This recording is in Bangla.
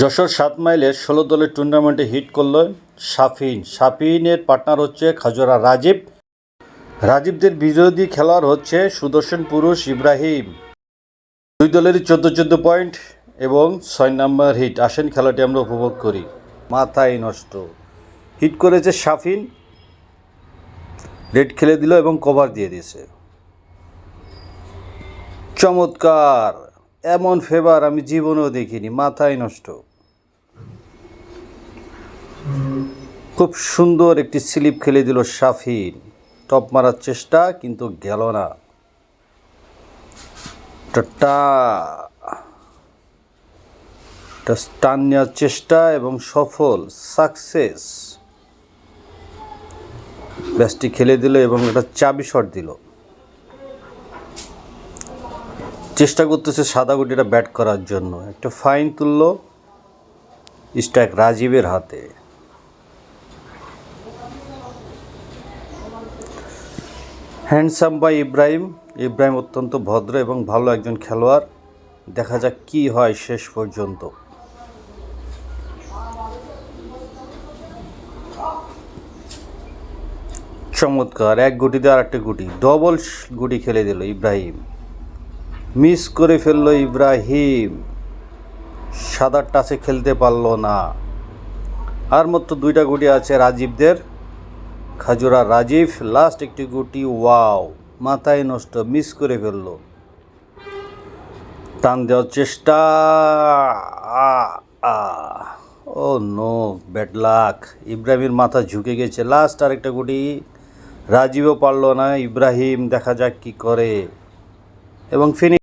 যশোর ৭ মাইলের ১৬ দলের টুর্নামেন্টে হিট করল শাফিন। শাফিনের পার্টনার হচ্ছে খাজুরা রাজীব। রাজীবদের বিরোধী খেলোয়াড় হচ্ছে সুদর্শন পুরুষ ইব্রাহিম। দুই দলেরই 14 পয়েন্ট এবং ৬ নম্বর হিট। আসেন খেলাটি আমরা উপভোগ করি। মাথায় নষ্ট হিট করেছে শাফিন, রেড খেলে দিল এবং কভার দিয়ে দিয়েছে। চমৎকার, এমন ফেভার আমি জীবনেও দেখিনি। মাথায় নষ্ট, খুব সুন্দর একটি স্লিপ খেলে দিল শাফিন। টপ মারার চেষ্টা কিন্তু গেল না। টান নেওয়ার চেষ্টা এবং সফল, সাকসেস। ব্যাসটি খেলে দিল এবং একটা চাবি শট দিল। চেষ্টা করতেছে সাদা গুটিটা ব্যাট করার জন্য। একটা ফাইন তুলল, স্ট্রাইক রাজীবের হাতে। Handsome by Ibrahim. ইব্রাহিম অত্যন্ত ভদ্র এবং ভালো একজন খেলোয়াড়। দেখা যাক কি হয় শেষ পর্যন্ত। চমৎকার, এক গুটি দিয়ে আর একটা গুটি, ডবল গুটি খেলে দিল ইব্রাহিম। মিস করে ফেলল ইব্রাহিম, সাদার টাচে খেলতে পারল না। আর মাত্র 2টা গুটি আছে রাজীবদের। খাজুরা রাজীব, লাস্ট একটি গুটি। ওয়াও, মাথায় নষ্ট, মিস করে ফেলল। টান দেওয়ার চেষ্টা, ও নো, ব্যাড লাক। ইব্রাহিমের মাথা ঝুঁকে গেছে। লাস্ট আরেকটা গুটি, রাজীবও পারল না। ইব্রাহিম দেখা যাক কি করে এবং ফিনিশ।